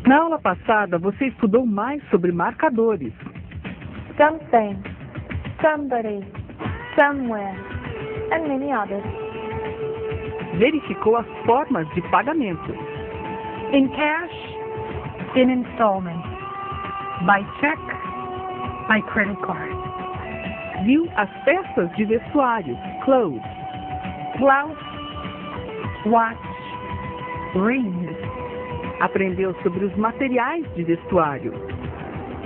Na aula passada, você estudou mais sobre marcadores. Something, somebody, somewhere, and many others. Verificou as formas de pagamento. In cash, in installment, by check, by credit card. Viu as peças de vestuário, clothes. Blouse, watch, ring. Aprendeu sobre os materiais de vestuário.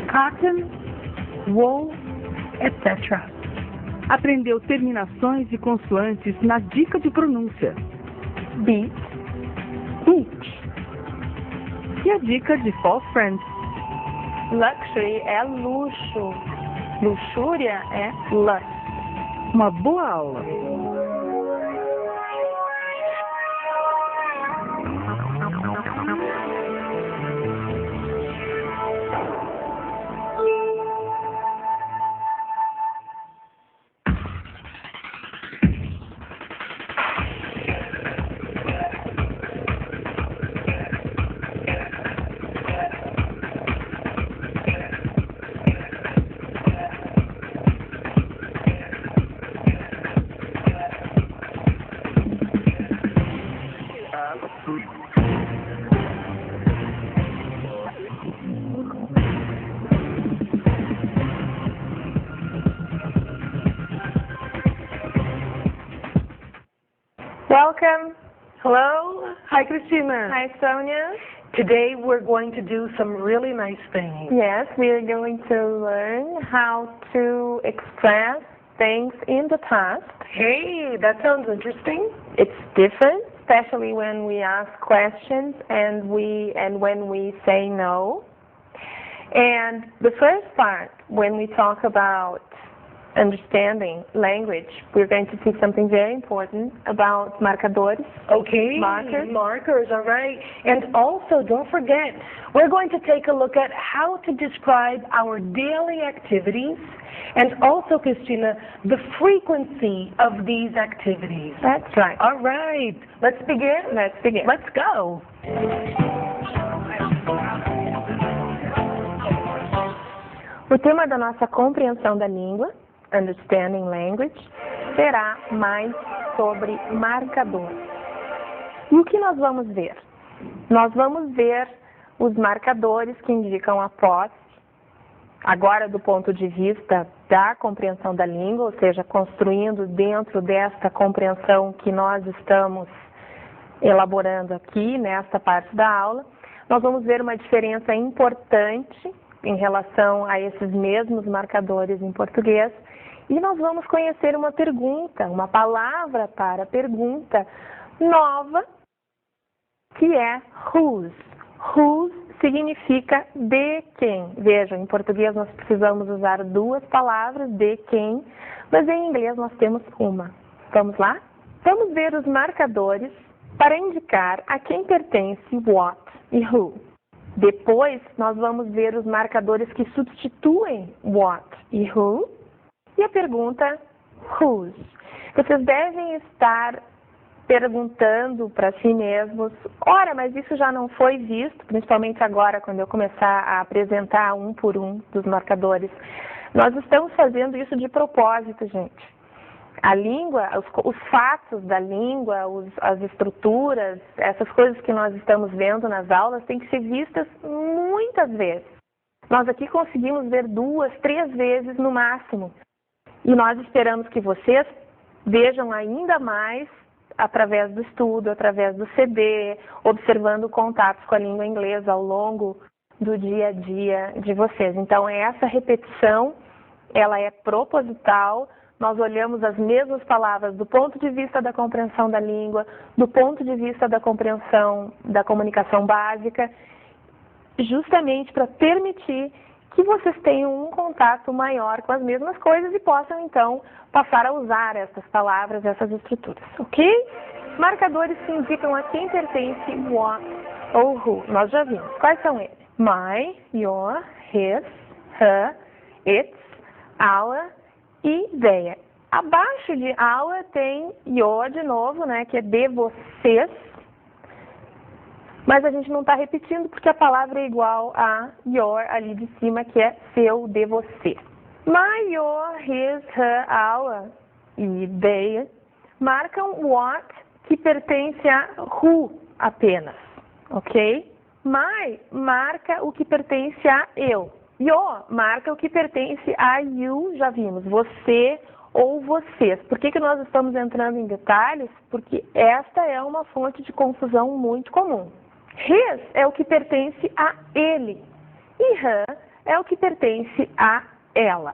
Cotton, wool, etc. Aprendeu terminações e consoantes na dica de pronúncia. Beat, beach. E a dica de false friends. Luxury é luxo. Luxúria é lust. Uma boa aula. Welcome. Hello. Hi, Christina. Hi, Sonia. Today we're going to do some really nice things. Yes, we are going to learn how to express things in the past. Hey, that sounds interesting. It's different, especially when we ask questions and when we say no. And the first part, when we talk about understanding language, we're going to see something very important about marcadores. Okay. Markers, all right. And also, don't forget, we're going to take a look at how to describe our daily activities and also, Christina, the frequency of these activities. That's right. All right. Let's begin? Let's begin. Let's go. O tema da nossa compreensão da língua, Understanding Language, será mais sobre marcador. E o que nós vamos ver? Nós vamos ver os marcadores que indicam a posse, agora do ponto de vista da compreensão da língua, ou seja, construindo dentro desta compreensão que nós estamos elaborando aqui, nesta parte da aula, nós vamos ver uma diferença importante em relação a esses mesmos marcadores em português. E nós vamos conhecer uma pergunta, uma palavra para pergunta nova, que é whose. Whose significa de quem. Vejam, em português nós precisamos usar duas palavras, de quem, mas em inglês nós temos uma. Vamos lá? Vamos ver os marcadores para indicar a quem pertence what e who. Depois, nós vamos ver os marcadores que substituem what e who. E a pergunta whose. Vocês devem estar perguntando para si mesmos, ora, mas isso já não foi visto, principalmente agora, quando eu começar a apresentar um por um dos marcadores. Nós estamos fazendo isso de propósito, gente. A língua, os fatos da língua, as estruturas, essas coisas que nós estamos vendo nas aulas têm que ser vistas muitas vezes. Nós aqui conseguimos ver 2, 3 vezes no máximo. E nós esperamos que vocês vejam ainda mais através do estudo, através do CD, observando contatos com a língua inglesa ao longo do dia a dia de vocês. Então, essa repetição, ela é proposital. Nós olhamos as mesmas palavras do ponto de vista da compreensão da língua, do ponto de vista da compreensão da comunicação básica, justamente para permitir que vocês tenham um contato maior com as mesmas coisas e possam, então, passar a usar essas palavras, essas estruturas, ok? Marcadores que indicam a quem pertence what ou who. Nós já vimos. Quais são eles? My, your, his, her, its, our e their. Abaixo de our tem your de novo, né, que é de vocês. Mas a gente não está repetindo porque a palavra é igual a your ali de cima, que é seu, de você. My, your, his, her, our e they marcam what que pertence a who apenas, ok? My marca o que pertence a eu. Your marca o que pertence a you, já vimos, você ou vocês. Por que nós estamos entrando em detalhes? Porque esta é uma fonte de confusão muito comum. His é o que pertence a ele e her é o que pertence a ela.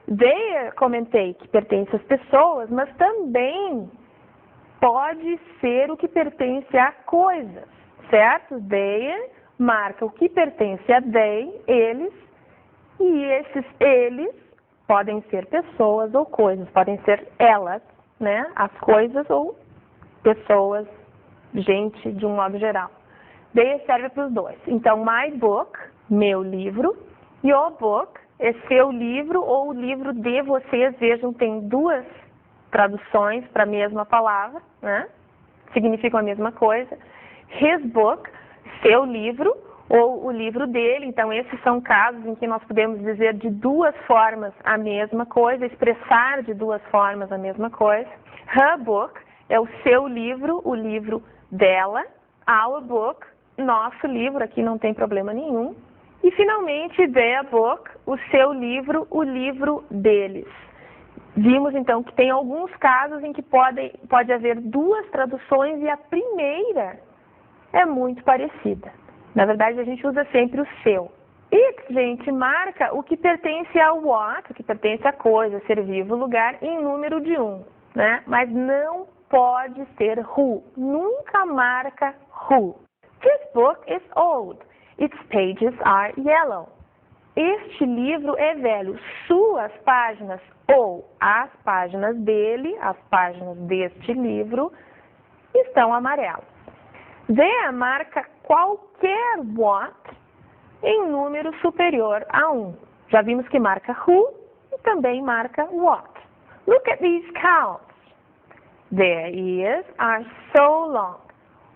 Their, comentei, que pertence às pessoas, mas também pode ser o que pertence a coisas, certo? Their marca o que pertence a they, eles, e esses eles podem ser pessoas ou coisas, podem ser elas, né? As coisas ou pessoas, gente, de um modo geral. They serve para os dois. Então, my book, meu livro, your book é seu livro ou o livro de vocês. Vejam, tem duas traduções para a mesma palavra, né? Significam a mesma coisa. His book, seu livro ou o livro dele. Então, esses são casos em que nós podemos dizer de duas formas a mesma coisa, expressar de duas formas a mesma coisa. Her book é o seu livro, o livro dela. Our book, nosso livro, aqui não tem problema nenhum. E, finalmente, their book, o seu livro, o livro deles. Vimos, então, que tem alguns casos em que pode haver duas traduções e a primeira é muito parecida. Na verdade, a gente usa sempre o seu. It, gente, marca o que pertence ao what, o que pertence à coisa, ser vivo, lugar, em número de 1, né? Mas não pode ser who. Nunca marca who. This book is old. Its pages are yellow. Este livro é velho. Suas páginas ou as páginas dele, as páginas deste livro, estão amarelas. There marca qualquer what em número superior a 1. Já vimos que marca who e também marca what. Look at these cows. Their ears are so long.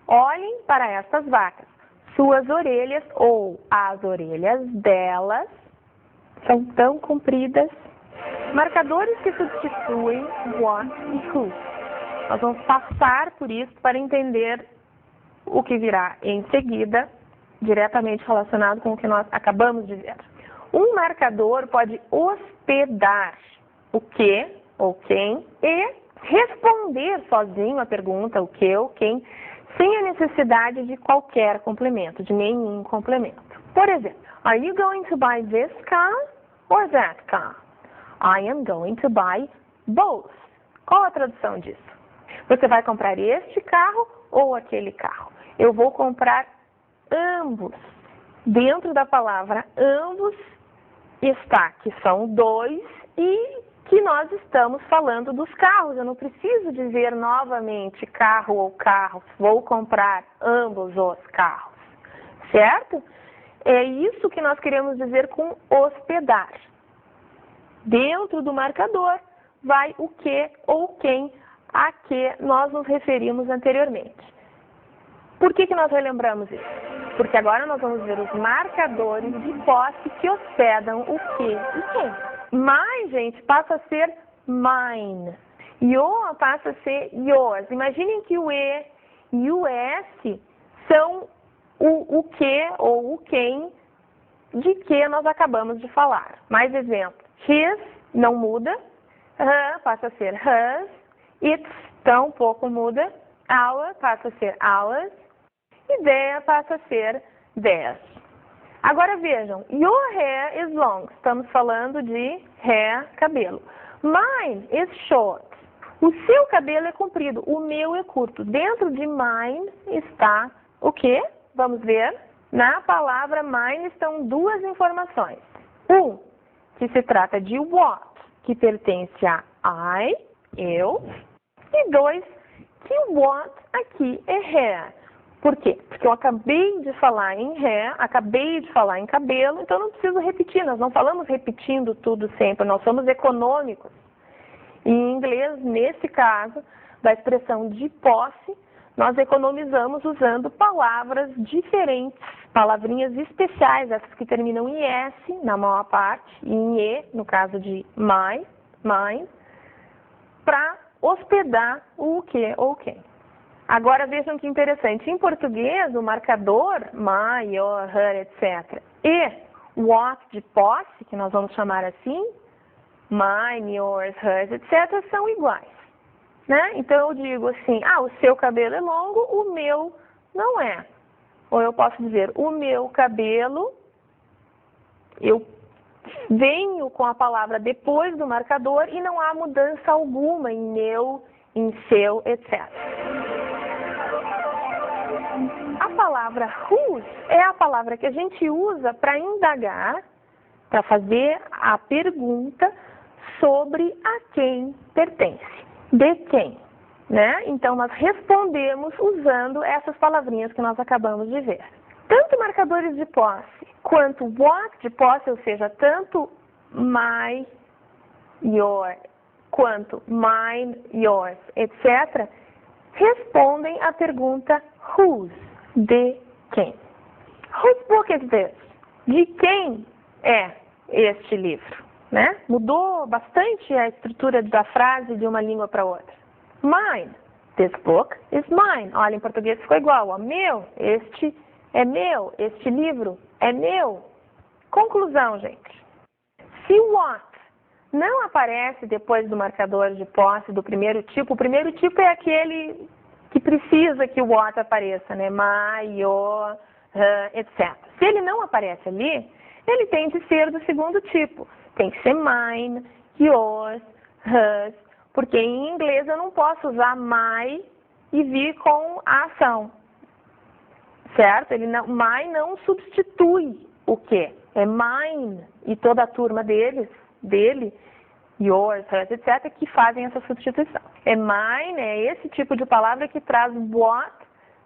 Olhem para estas vacas. Suas orelhas ou as orelhas delas são tão compridas. Marcadores que substituem what e who. Nós vamos passar por isso para entender o que virá em seguida, diretamente relacionado com o que nós acabamos de ver. Um marcador pode hospedar o que ou quem e responder sozinho a pergunta o que ou quem, sem a necessidade de qualquer complemento, de nenhum complemento. Por exemplo, are you going to buy this car or that car? I am going to buy both. Qual a tradução disso? Você vai comprar este carro ou aquele carro? Eu vou comprar ambos. Dentro da palavra ambos está que são dois e que nós estamos falando dos carros. Eu não preciso dizer novamente carro ou carros. Vou comprar ambos os carros. Certo? É isso que nós queremos dizer com hospedar. Dentro do marcador vai o que ou quem a que nós nos referimos anteriormente. Por que nós relembramos isso? Porque agora nós vamos ver os marcadores de posse que hospedam o que e quem. My, gente, passa a ser mine. Your passa a ser yours. Imaginem que o E e o S são o que ou o quem de que nós acabamos de falar. Mais exemplo. His não muda. Her passa a ser hers. Its tampouco muda. Our passa a ser ours. E their passa a ser theirs. Agora vejam, your hair is long. Estamos falando de hair, cabelo. Mine is short. O seu cabelo é comprido, o meu é curto. Dentro de mine está o quê? Vamos ver. Na palavra mine estão duas informações. Um, que se trata de what, que pertence a I, eu. E dois, que what aqui é hair. Por quê? Porque eu acabei de falar em hair, acabei de falar em cabelo, então não preciso repetir. Nós não falamos repetindo tudo sempre, nós somos econômicos. E em inglês, nesse caso, da expressão de posse, nós economizamos usando palavras diferentes, palavrinhas especiais, essas que terminam em S, na maior parte, e em E, no caso de my, mine, para hospedar o que ou quem. Agora vejam que interessante, em português o marcador, my, your, her, etc. e what de posse, que nós vamos chamar assim, mine, yours, hers, etc. são iguais. Né? Então eu digo assim, o seu cabelo é longo, o meu não é. Ou eu posso dizer, o meu cabelo, eu venho com a palavra depois do marcador e não há mudança alguma em meu, em seu, etc. A palavra whose é a palavra que a gente usa para indagar, para fazer a pergunta sobre a quem pertence, de quem, né? Então nós respondemos usando essas palavrinhas que nós acabamos de ver. Tanto marcadores de posse quanto what de posse, ou seja, tanto my, your, quanto mine, yours, etc., respondem à pergunta whose, de quem. Whose book is this? De quem é este livro? Né? Mudou bastante a estrutura da frase de uma língua para outra. Mine. This book is mine. Olha, em português ficou igual. Ó, meu, este é meu. Este livro é meu. Conclusão, gente. Se what não aparece depois do marcador de posse do primeiro tipo, o primeiro tipo é aquele que precisa que o what apareça, né? My, your, etc. Se ele não aparece ali, ele tem de ser do segundo tipo. Tem que ser mine, yours, hers, porque em inglês eu não posso usar my e vir com a ação, certo? My não substitui o quê? É mine e toda a turma dele, yours, hers, etc., que fazem essa substituição. É mine, é esse tipo de palavra que traz what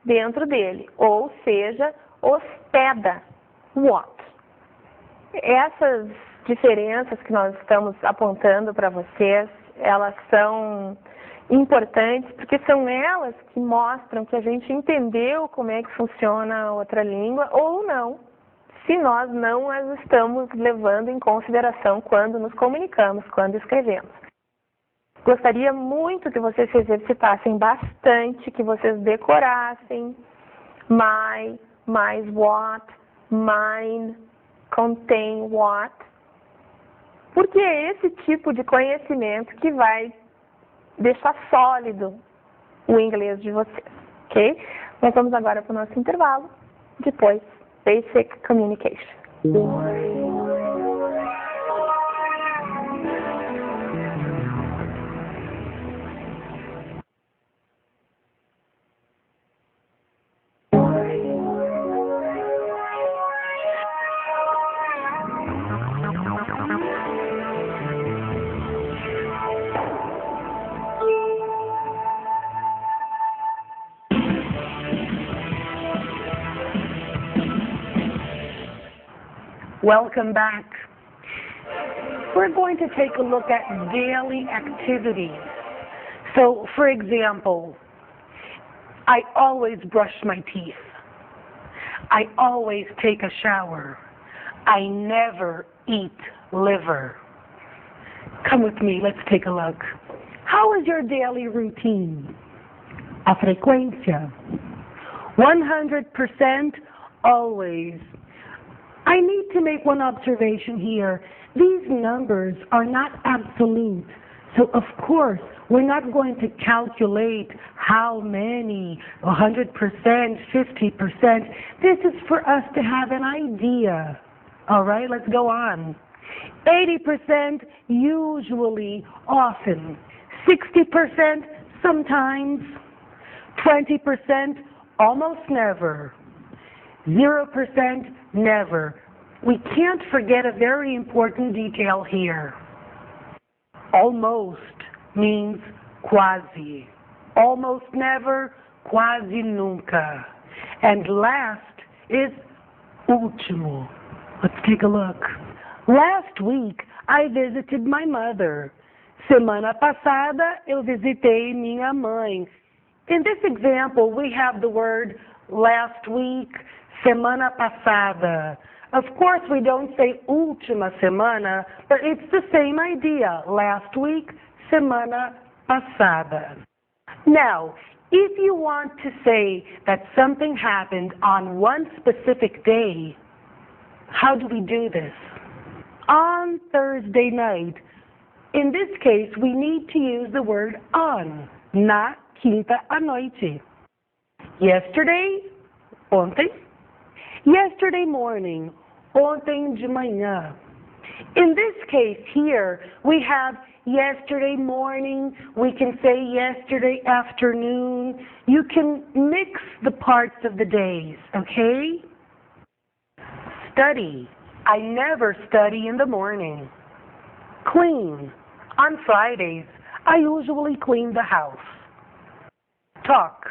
dentro dele, ou seja, hospeda what. Essas diferenças que nós estamos apontando para vocês, elas são importantes porque são elas que mostram que a gente entendeu como é que funciona a outra língua ou não, se nós não as estamos levando em consideração quando nos comunicamos, quando escrevemos. Gostaria muito que vocês se exercitassem bastante, que vocês decorassem my, mais what, mine, contain what, porque é esse tipo de conhecimento que vai deixar sólido o inglês de vocês, ok? Nós vamos agora para o nosso intervalo, depois Basic Communication. Welcome back. We're going to take a look at daily activities. So, for example, I always brush my teeth. I always take a shower. I never eat liver. Come with me, let's take a look. How is your daily routine? A frequência. 100% always. I need to make one observation here. These numbers are not absolute. So, of course, we're not going to calculate how many, 100%, 50%. This is for us to have an idea. All right, let's go on. 80% usually, often. 60% sometimes. 20% almost never. 0% never. we can't forget a very important detail here. Almost means quase. Almost never, quase nunca. And last is último. Let's take a look. Last week, I visited my mother. Semana passada, eu visitei minha mãe. In this example, we have the word last week, semana passada. Of course, we don't say última semana, but it's the same idea. Last week, semana passada. Now, if you want to say that something happened on one specific day, how do we do this? On Thursday night. In this case, we need to use the word on, na quinta à noite. Yesterday, ontem. Yesterday morning, ontem de manhã. In this case here, we have yesterday morning, we can say yesterday afternoon. You can mix the parts of the days, okay? Study. I never study in the morning. Clean. On Fridays, I usually clean the house. Talk.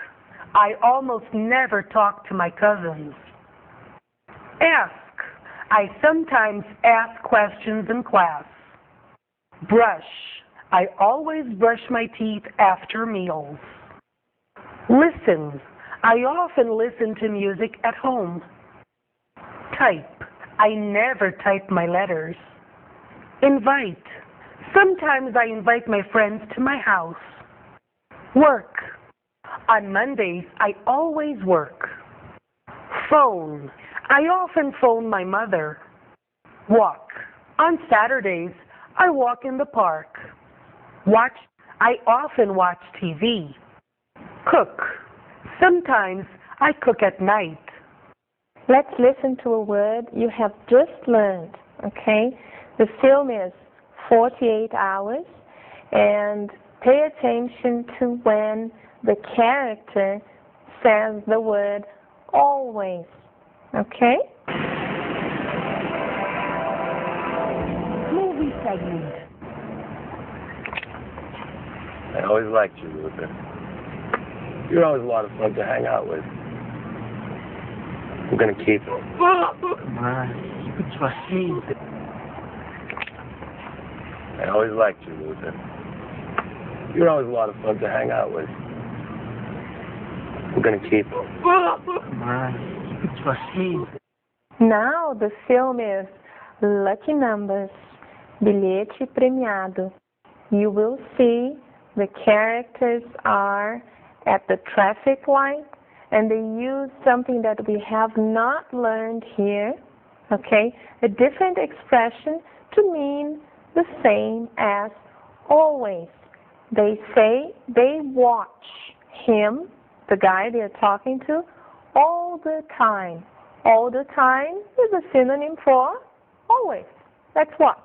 I almost never talk to my cousins. Ask. I sometimes ask questions in class. Brush. I always brush my teeth after meals. Listen. I often listen to music at home. Type. I never type my letters. Invite. Sometimes I invite my friends to my house. Work. On Mondays, I always work. Phone. I often phone my mother. Walk. On Saturdays, I walk in the park. Watch. I often watch TV. Cook. Sometimes I cook at night. Let's listen to a word you have just learned, okay? The film is 48 hours, and pay attention to when the character says the word always, okay? Movie segment. I always liked you, Luther. You're always a lot of fun to hang out with. I'm gonna keep it. Come on, you can trust me. I always liked you, Luther. You're always a lot of fun to hang out with. I'm gonna keep it. Come on, you can trust me. Now the film is Lucky Numbers, Bilhete Premiado. You will see the characters are at the traffic light, and they use something that we have not learned here, okay? A different expression to mean the same as always. They say they watch him, the guy they're talking to, all the time. All the time is a synonym for always. Let's watch.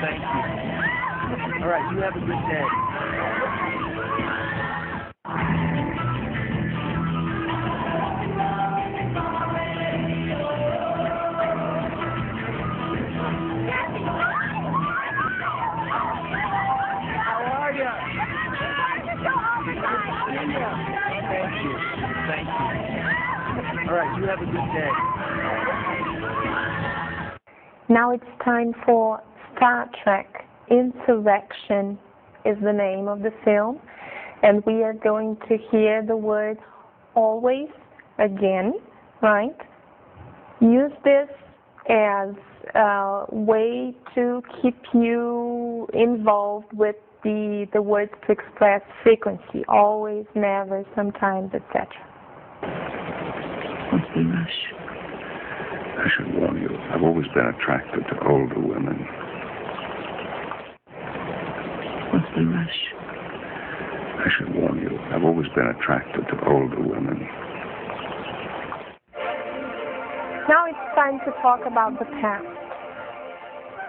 Thank you. All right, you have a good day. How are you? Thank you. Thank you. All right, you have a good day. Now it's time for Star Trek. Insurrection is the name of the film, and we are going to hear the word always again, right? Use this as a way to keep you involved with the words to express frequency, always, never, sometimes, etc. What's the rush? I should warn you, I've always been attracted to older women. What's the rush? I should warn you, I've always been attracted to older women. time to talk about the past.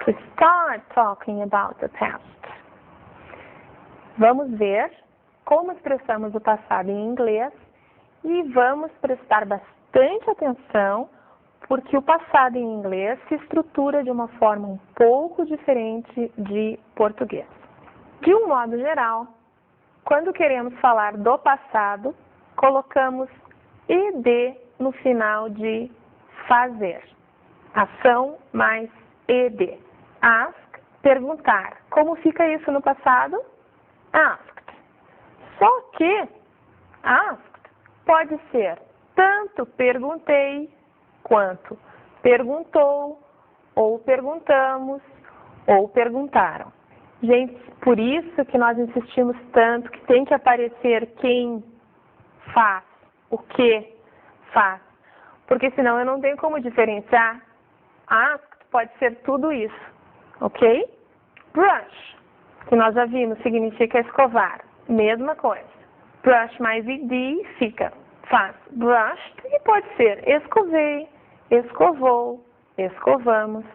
To start talking about the past. Vamos ver como expressamos o passado em inglês e vamos prestar bastante atenção porque o passado em inglês se estrutura de uma forma um pouco diferente de português. De um modo geral, quando queremos falar do passado, colocamos ed no final de fazer. Ação mais ed. Ask, perguntar. Como fica isso no passado? Asked. Só que asked pode ser tanto perguntei, quanto perguntou, ou perguntamos, ou perguntaram. Gente, por isso que nós insistimos tanto que tem que aparecer quem faz, o que faz. Porque senão eu não tenho como diferenciar. Asked pode ser tudo isso, ok? Brush, que nós já vimos, significa escovar. Mesma coisa. Brush mais ed fica faz brushed e pode ser escovei, escovou, escovamos,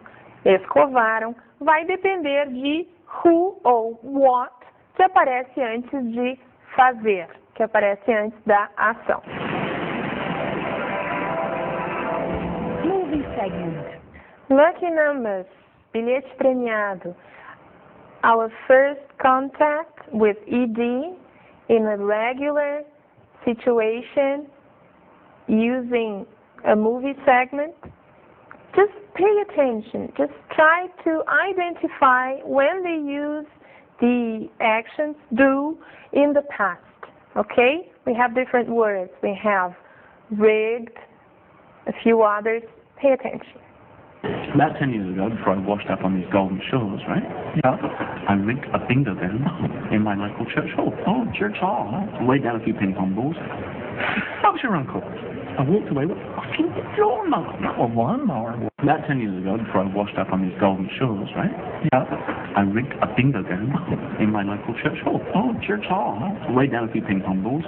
escovaram. Vai depender de who ou what que aparece antes de fazer, que aparece antes da ação. Movie segment. Lucky numbers, bilhete premiado. Our first contact with ED in a regular situation using a movie segment. Just pay attention. Just try to identify when they use the actions do in the past. Okay? We have different words. We have rigged, a few others. Pay attention. About 10 years ago, before I washed up on these golden shores, right? Yeah. I rigged a bingo game in my local church hall. Oh, church hall, huh? Laid down a few ping pong balls. How was your uncle? I walked away with a fucking lawnmower. Not a lawnmower. About 10 years ago, before I washed up on these golden shores, right? Yeah. I rigged a bingo game in my local church hall. Oh, church hall, huh? Laid down a few ping pong balls.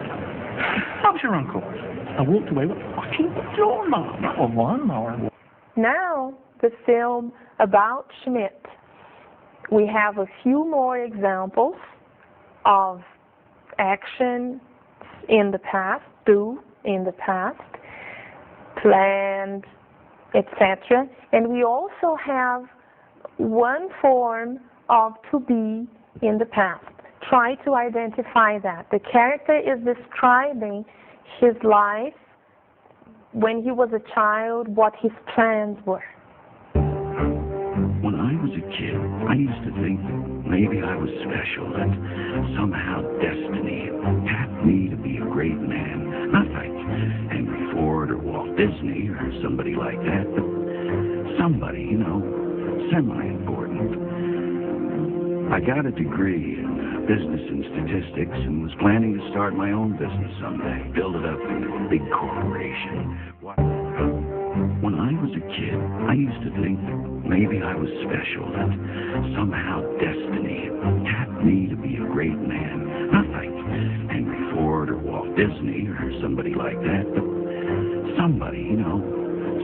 How was your uncle? I walked away with a fucking lawnmower. Not a lawnmower. Now, the film about Schmidt. We have a few more examples of action in the past, do in the past, planned, etc. And we also have one form of to be in the past. Try to identify that. The character is describing his life when he was a child, what his plans were. When I was a kid, I used to think that maybe I was special, that somehow destiny tapped me to be a great man. Not like Henry Ford or Walt Disney or somebody like that, but somebody, semi-important. I got a degree in business and statistics and was planning to start my own business someday, build it up into a big corporation. When I was a kid, I used to think that maybe I was special, that somehow destiny tapped me to be a great man. Not like Henry Ford or Walt Disney or somebody like that, but somebody,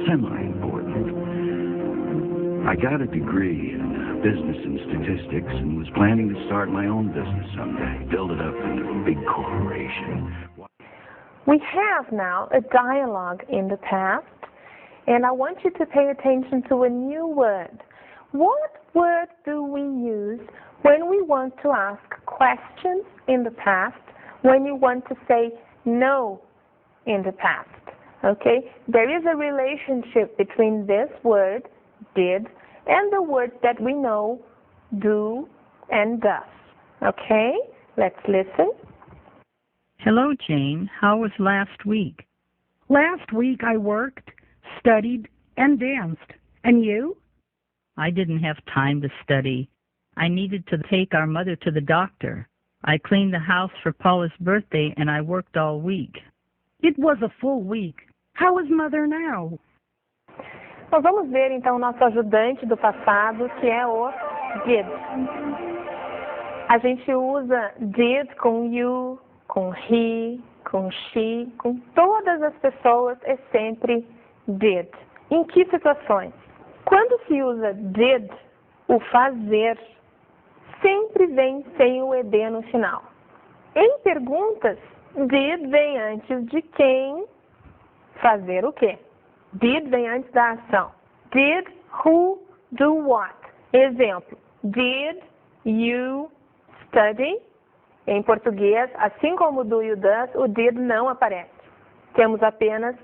semi-important. I got a degree in business and statistics and was planning to start my own business someday, build it up into a big corporation. We have now a dialogue in the past, and I want you to pay attention to a new word. What word do we use when we want to ask questions in the past, when you want to say no in the past? Okay? There is a relationship between this word, did, and the words that we know, do and does. Okay? Let's listen. Hello, Jane. How was last week? Last week I worked, studied, and danced. And you? I didn't have time to study. I needed to take our mother to the doctor. I cleaned the house for Paula's birthday, and I worked all week. It was a full week. How is Mother now? Nós vamos ver então o nosso ajudante do passado, que é o did. A gente usa did com you, com he, com she, com todas as pessoas é sempre did. Em que situações? Quando se usa did, o fazer sempre vem sem o ed no final. Em perguntas, did vem antes de quem fazer o quê? Did vem antes da ação. Did, who, do what? Exemplo, did you study? Em português, assim como o do e o does, o did não aparece. Temos apenas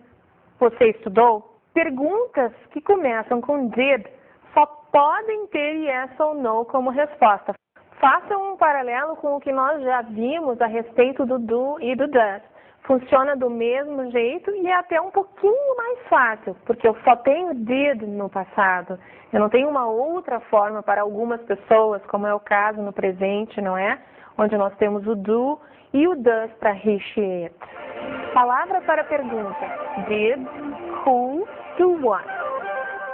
você estudou? Perguntas que começam com did só podem ter yes ou no como resposta. Façam um paralelo com o que nós já vimos a respeito do do e do does. Funciona do mesmo jeito e é até um pouquinho mais fácil, porque eu só tenho did no passado. Eu não tenho uma outra forma para algumas pessoas, como é o caso no presente, não é? Onde nós temos o do e o does para rechear. Palavra para pergunta. Did, who, do what.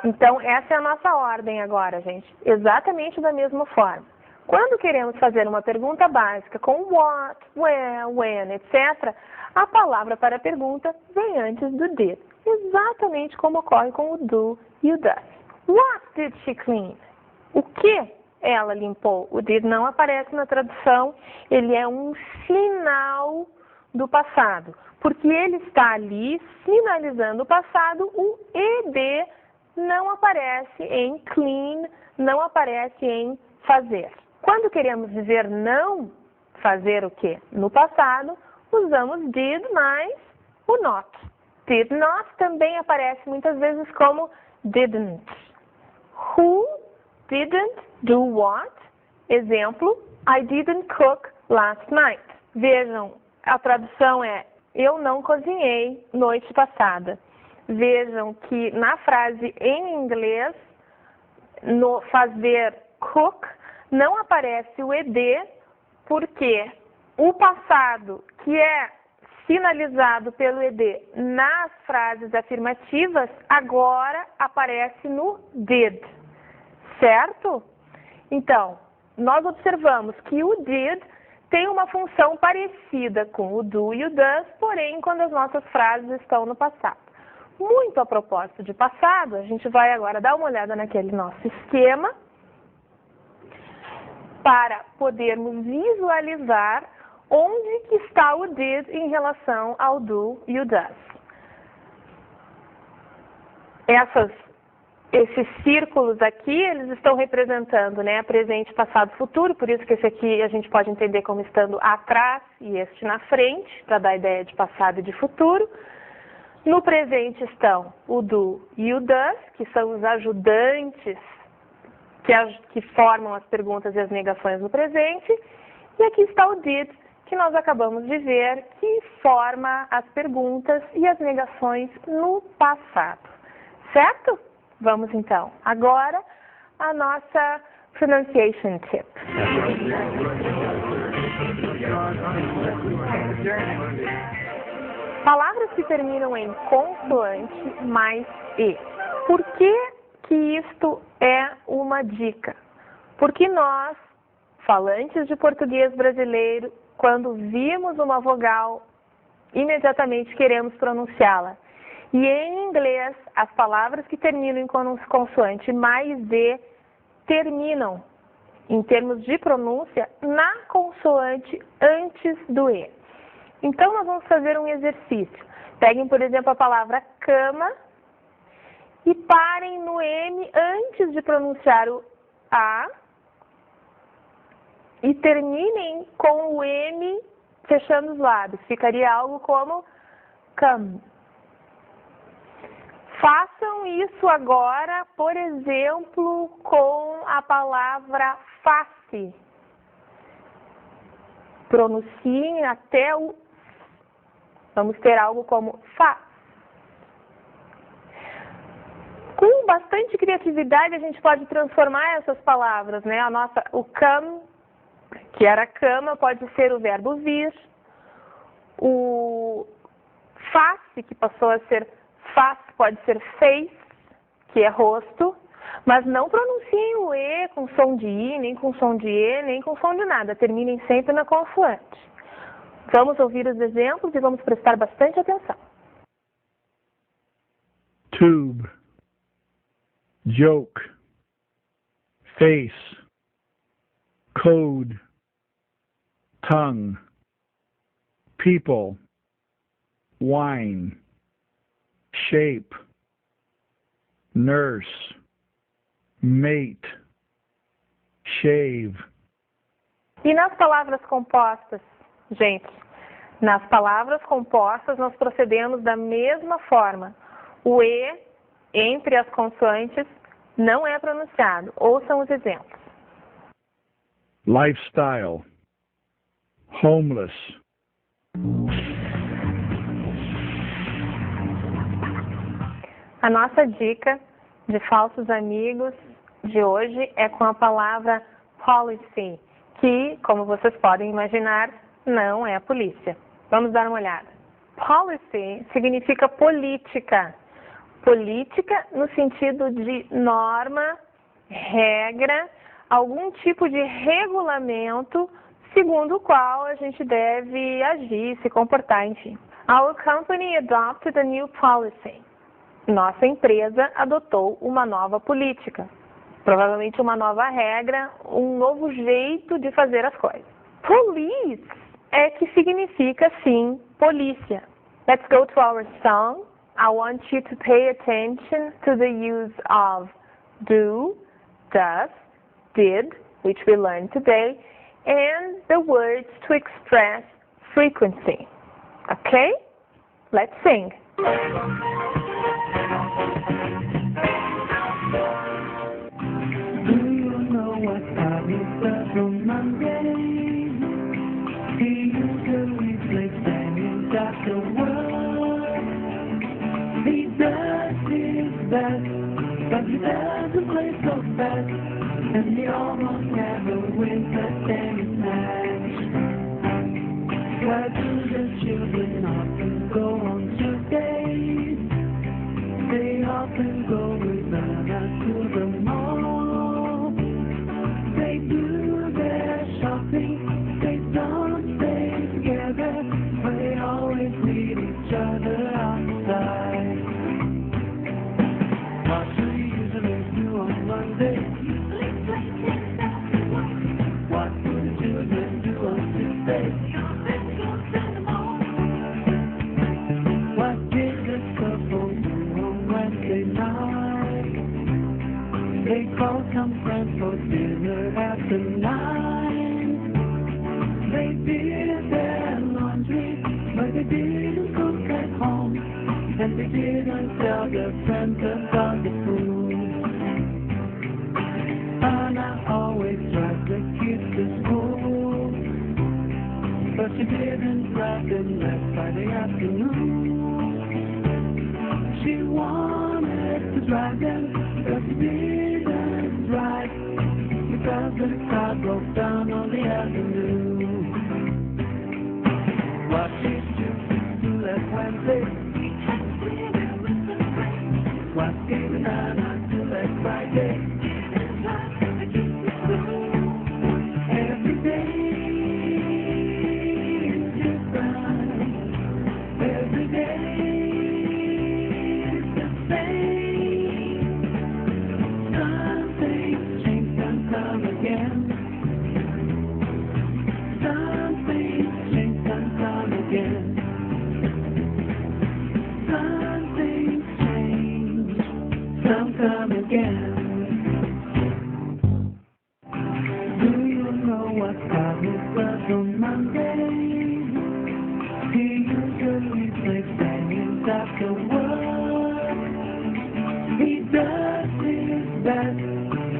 Então, essa é a nossa ordem agora, gente. Exatamente da mesma forma. Quando queremos fazer uma pergunta básica com what, where, when, etc., a palavra para a pergunta vem antes do did. Exatamente como ocorre com o do e o does. What did she clean? O que ela limpou? O did não aparece na tradução, ele é um sinal do passado. Porque ele está ali sinalizando o passado, o ed não aparece em clean, não aparece em fazer. Quando queremos dizer não fazer o quê? No passado, usamos did mais o not. Did not também aparece muitas vezes como didn't. Who didn't do what? Exemplo, I didn't cook last night. Vejam, a tradução é eu não cozinhei noite passada. Vejam que na frase em inglês, no fazer cook, não aparece o ed, porque o passado, que é sinalizado pelo ed nas frases afirmativas, agora aparece no did, certo? Então, nós observamos que o did tem uma função parecida com o do e o does, porém, quando as nossas frases estão no passado. Muito a propósito de passado, a gente vai agora dar uma olhada naquele nosso esquema para podermos visualizar onde que está o did em relação ao do e o does. Esses círculos aqui, eles estão representando, né, presente, passado, futuro, por isso que esse aqui a gente pode entender como estando atrás e este na frente, para dar a ideia de passado e de futuro. No presente estão o do e o does, que são os ajudantes que formam as perguntas e as negações no presente. E aqui está o did, que nós acabamos de ver, que forma as perguntas e as negações no passado. Certo? Vamos então, agora, a nossa pronunciation tip. Palavras que terminam em consoante mais e. Por que isto é uma dica? Porque nós, falantes de português brasileiro, quando vimos uma vogal, imediatamente queremos pronunciá-la. E em inglês, as palavras que terminam em consoante mais e terminam, em termos de pronúncia, na consoante antes do e. Então, nós vamos fazer um exercício. Peguem, por exemplo, a palavra cama e parem no M antes de pronunciar o A e terminem com o M fechando os lábios. Ficaria algo como come. Façam isso agora, por exemplo, com a palavra face. Pronunciem até o... Vamos ter algo como fa. Com bastante criatividade, a gente pode transformar essas palavras, né? O come, que era cama, pode ser o verbo vir. O face, que passou a ser face, pode ser face, que é rosto. Mas não pronunciem o E com som de I, nem com som de E, nem com som de nada. Terminem sempre na consoante. Vamos ouvir os exemplos e vamos prestar bastante atenção. Tube. joke, face, code, tongue, people, wine, shape, nurse, mate, shave. E nas palavras compostas, gente? Nas palavras compostas nós procedemos da mesma forma. O E entre as consoantes não é pronunciado. Ouçam os exemplos. Lifestyle, homeless. A nossa dica de falsos amigos de hoje é com a palavra policy, que, como vocês podem imaginar, não é a polícia. Vamos dar uma olhada. Policy significa política. Política no sentido de norma, regra, algum tipo de regulamento segundo o qual a gente deve agir, se comportar, enfim. Our company adopted a new policy. Nossa empresa adotou uma nova política. Provavelmente uma nova regra, um novo jeito de fazer as coisas. Police é que significa, sim, polícia. Let's go to our song. I want you to pay attention to the use of do, does, did, which we learned today, and the words to express frequency. Okay? Let's sing. Do you know what time is that on Monday? He usually plays banging after work. He does his best, but he doesn't play so fast, and he almost never wins a tennis match. Why do the children often go on Tuesdays? They often go with Nana to the mall. They do their shopping, they don't stay together, but they always meet each other outside. What do you usually do on Monday? What do the children do on Tuesday? What did the couple do on Wednesday night? They called some friends for dinner after 9. They did their laundry, but they didn't cook at home, and they didn't tell their friends about the food. Anna always drives the kids to school, but she didn't drive them last Friday afternoon. She wanted to drive them, but she didn't drive, because the car broke down on the avenue. What did you do last Wednesday? What did Anna do last Friday? Every day is different. Every day is the same. Some things change and come again. Some things change and come again. Some things change, some come again. Do you know what time it was on Monday? He usually plays banging after work. He does his best,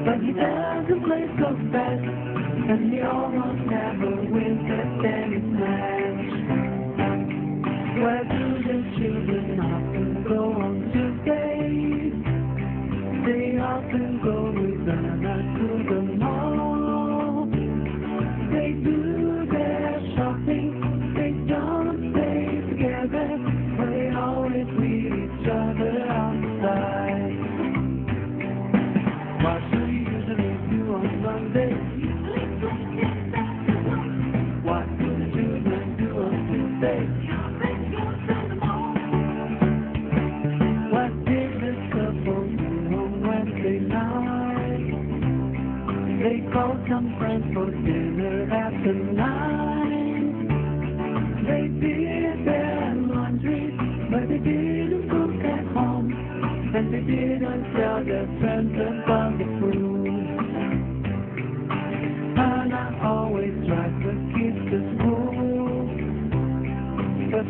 but he doesn't play so fast, and he almost never wins a tennis match. Where do the children often go on Tuesdays? They often go with Nana to the mall. They do their shopping, they don't stay together, but they always meet each other outside. What do you usually do on Sunday?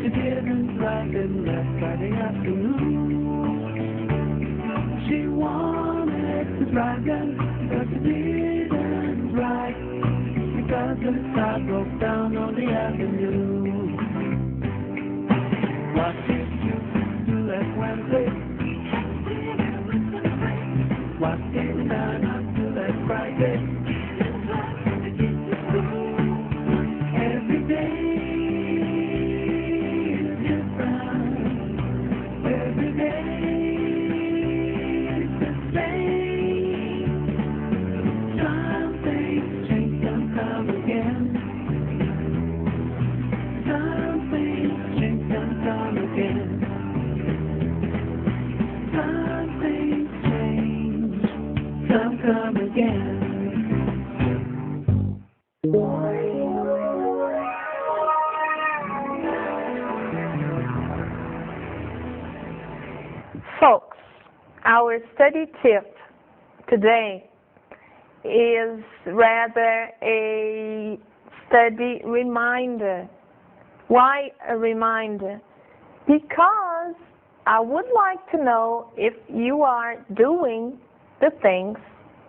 She didn't drive him last Friday afternoon. She wanted to drive him, but she didn't drive because the car broke down on the avenue. What did you do last Wednesday? What did you do last Friday? Every day is different. Every day is the same. Some things change, some come again. Some things change, some come again. Some things change, some come again. Folks, our study tip today is rather a study reminder. Why a reminder? Because I would like to know if you are doing the things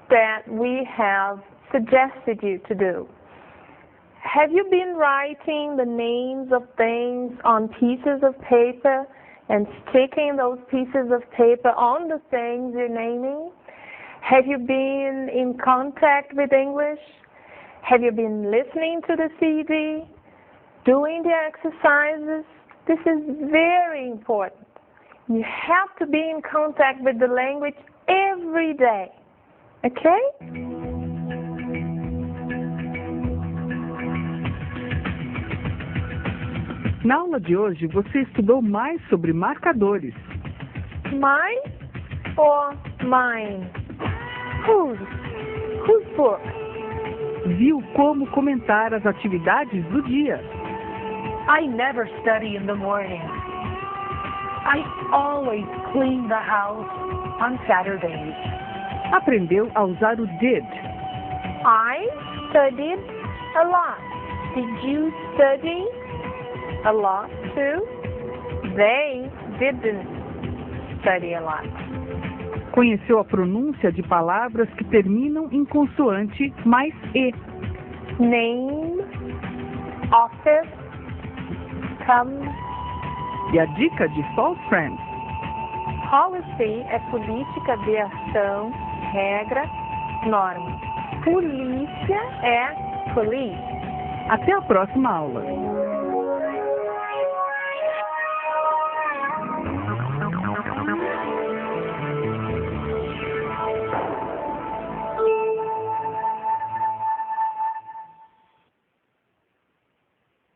that we have suggested you to do. Have you been writing the names of things on pieces of paper and sticking those pieces of paper on the things you're naming? Have you been in contact with English? Have you been listening to the CD? Doing the exercises? This is very important. You have to be in contact with the language every day. Okay? Na aula de hoje, você estudou mais sobre marcadores. Mine or mine? Whose? Whose book? Viu como comentar as atividades do dia. I never study in the morning. I always clean the house on Saturdays. Aprendeu a usar o did. I studied a lot. Did you study a lot too? They didn't study a lot. Conheceu a pronúncia de palavras que terminam em consoante mais E. Name, office, come. E a dica de False Friends. Policy é política de ação, regra, norma. Polícia é police. Até a próxima aula.